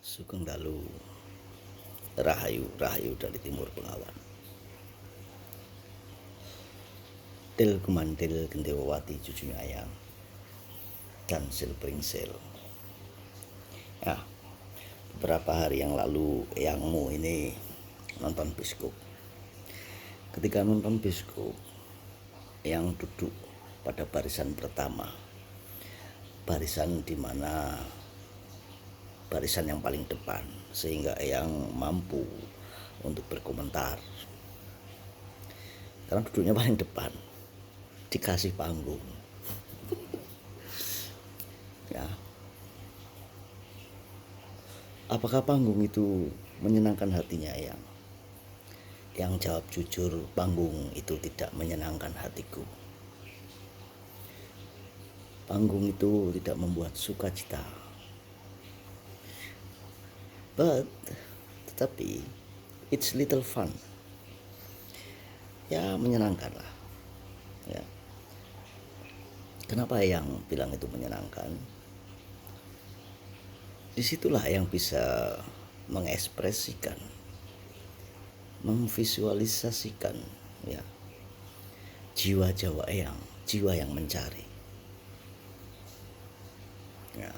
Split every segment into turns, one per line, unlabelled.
Sugeng Dalu, Rahayu Rahayu dari Timur Bengawan. Til Gumantil Gendewati cucunya Ayang dan Silpringsel. Ya, beberapa hari yang lalu Eyangmu ini nonton bioskop. Ketika nonton bioskop, Eyang duduk pada barisan pertama, barisan di mana barisan yang paling depan, sehingga Eyang mampu untuk berkomentar. Karena duduknya paling depan, dikasih panggung. Ya, apakah panggung itu menyenangkan hatinya Eyang? Yang jawab jujur, panggung itu tidak menyenangkan hatiku. Panggung itu tidak membuat sukacita. Tetapi it's little fun. Ya, menyenangkan lah. Ya. Kenapa yang bilang itu menyenangkan? Disitulah yang bisa mengekspresikan, memvisualisasikan, ya, jiwa Jawa Eyang, jiwa yang mencari. Ya.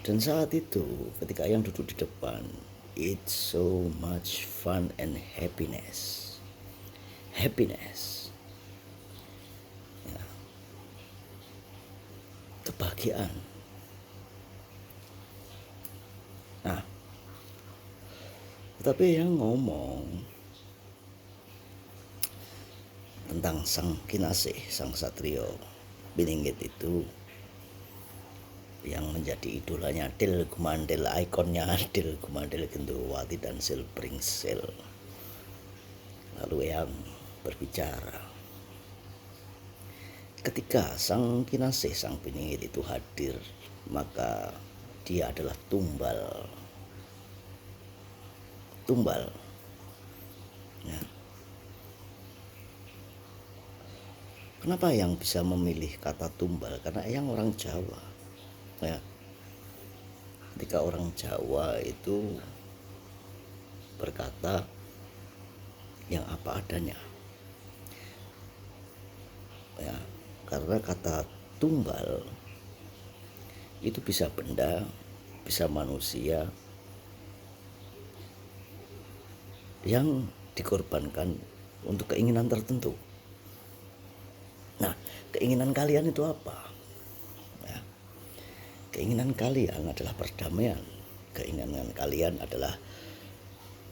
Dan saat itu ketika Eyang duduk di depan, it's so much fun and happiness. Ya. Kebahagiaan. Nah, tetapi yang ngomong tentang sang kinasih, sang satrio Biningit itu yang menjadi idolanya Til Gumandil, ikonnya Til Gumandil Gendowati dan Silpringsel. Lalu yang berbicara, ketika sang kinasih, sang Biningit itu hadir, maka dia adalah tumbal. Ya. Kenapa yang bisa memilih kata tumbal? Karena yang orang Jawa. Ya. Ketika orang Jawa itu berkata yang apa adanya. Ya, karena kata tumbal itu bisa benda, bisa manusia yang dikorbankan untuk keinginan tertentu. Nah, keinginan kalian itu apa? Ya, keinginan kalian adalah perdamaian. Keinginan kalian adalah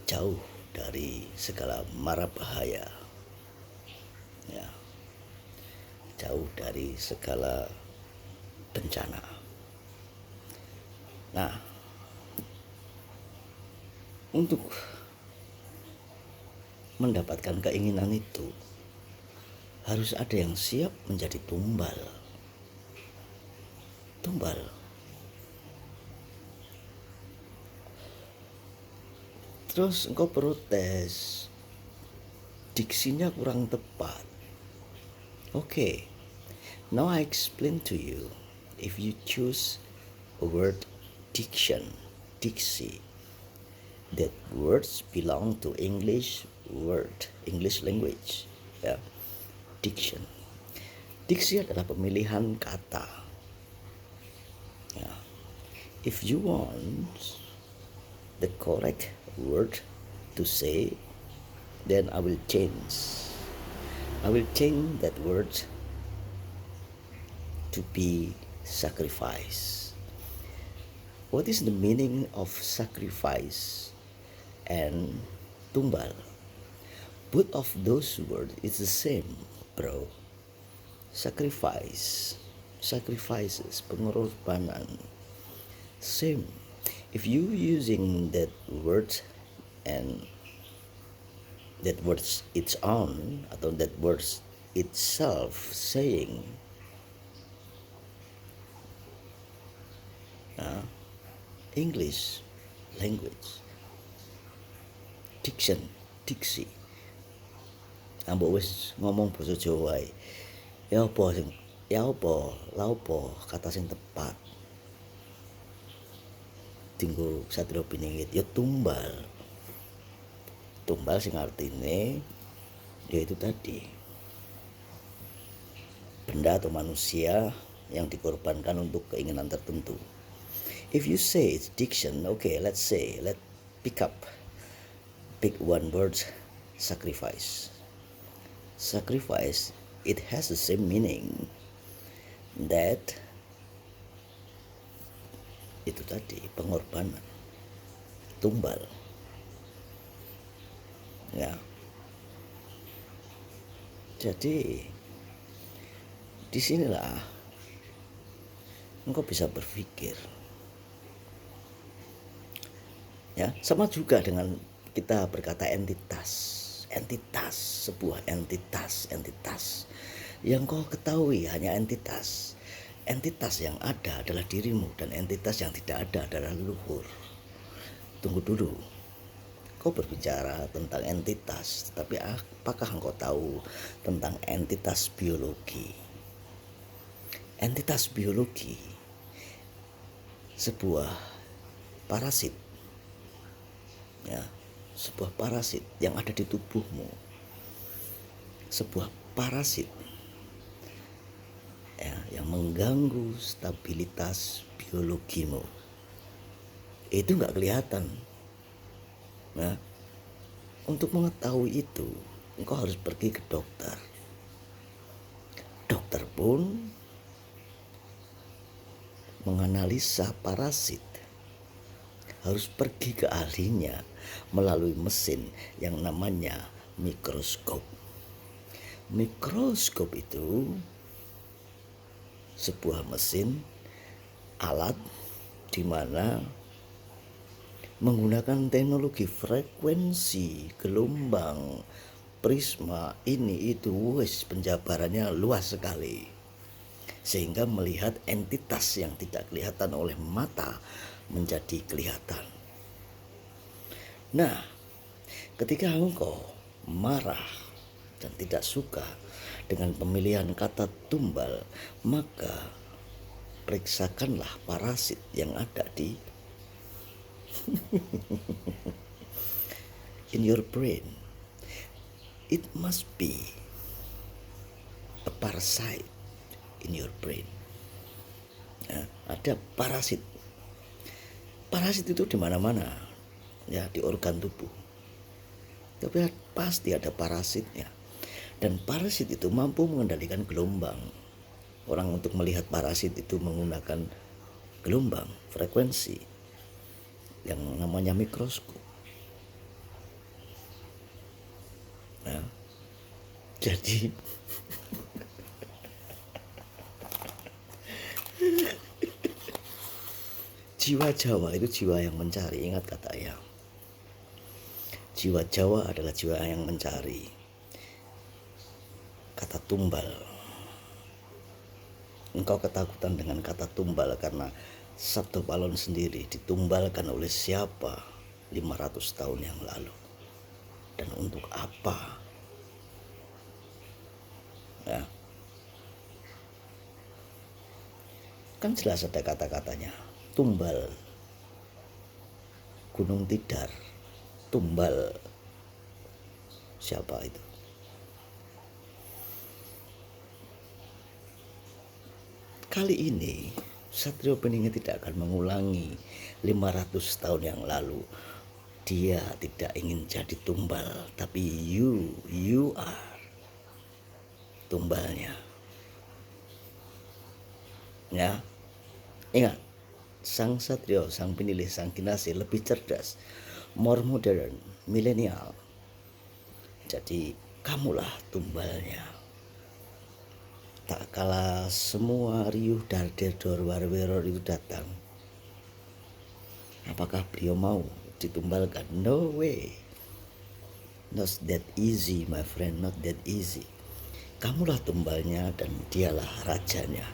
jauh dari segala mara bahaya. Ya, jauh dari segala bencana. Nah, untuk mendapatkan keinginan itu harus ada yang siap menjadi tumbal. Terus engkau protes, diksinya kurang tepat. Okay, now I explain to you. If you choose a word diksi, that words belong to English language. Ya, diction. Diksi adalah pemilihan kata. Ya. If you want the correct word to say, then I will change that word to be sacrifice. What is the meaning of sacrifice and tumbal? Both of those words is the same, bro. Sacrifices, pengorbanan, same. If you using that word and that words its own atau that words itself saying English language, diksi. Ambok wis ngomong basa Jawa ae. Ya apa kata sing tepat. dinggo Satrio Piningit? Ya tumbal. Tumbal sing artine yaitu tadi benda atau manusia yang dikorbankan untuk keinginan tertentu. If you say it's diction, okay, let's pick one word, sacrifice. Sacrifice, it has the same meaning that itu tadi pengorbanan, tumbal. Ya. Jadi disinilah engkau bisa berpikir. Ya, sama juga dengan kita berkata entitas, sebuah entitas yang kau ketahui hanya entitas yang ada adalah dirimu, dan entitas yang tidak ada adalah leluhur. Tunggu dulu, kau berbicara tentang entitas, tapi apakah engkau tahu tentang entitas biologi? Entitas biologi, sebuah parasit, ya, sebuah parasit yang ada di tubuhmu, sebuah parasit ya, yang mengganggu stabilitas biologimu. Itu nggak kelihatan. Nah, untuk mengetahui itu, engkau harus pergi ke dokter. Dokter pun menganalisa parasit, harus pergi ke ahlinya melalui mesin yang namanya mikroskop. Mikroskop itu sebuah mesin, alat di mana menggunakan teknologi frekuensi, gelombang, prisma, ini itu penjabarannya luas sekali, sehingga melihat entitas yang tidak kelihatan oleh mata menjadi kelihatan. Nah, ketika engkau marah dan tidak suka dengan pemilihan kata tumbal, maka periksakanlah parasit yang ada di in your brain. It must be a parasite in your brain. Ya, ada parasit. Parasit itu di mana-mana, ya, di organ tubuh. Tapi pasti ada parasitnya. Dan parasit itu mampu mengendalikan gelombang. Orang untuk melihat parasit itu menggunakan gelombang, frekuensi yang namanya mikroskop. Nah, jadi jiwa Jawa itu jiwa yang mencari. Ingat kata ayah, jiwa Jawa adalah jiwa yang mencari. Kata tumbal, engkau ketakutan dengan kata tumbal karena Sabto Palon sendiri ditumbalkan oleh siapa 500 tahun yang lalu, dan untuk apa? Ya, kan jelas ada kata-katanya. Tumbal Gunung Tidar, tumbal siapa itu? Kali ini Satrio Piningit tidak akan mengulangi 500 tahun yang lalu. Dia tidak ingin jadi tumbal, tapi you are tumbalnya. Ya, ingat, sang Satrio, sang penilih, sang kinasi lebih cerdas, more modern, milenial. Jadi kamulah tumbalnya. Tak kala semua riuh darder warweror itu datang, apakah beliau mau ditumbalkan? No way. Not that easy, my friend, not that easy. Kamulah tumbalnya dan dialah rajanya.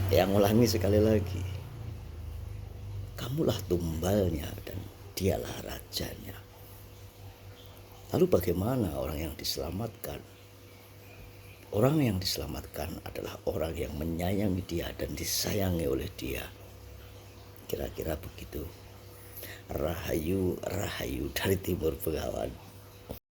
Yang ulangi sekali lagi, kamulah tumbalnya dan dialah rajanya. Lalu bagaimana orang yang diselamatkan? Orang yang diselamatkan adalah orang yang menyayangi dia dan disayangi oleh dia. Kira-kira begitu. Rahayu, rahayu dari Timur Bengawan.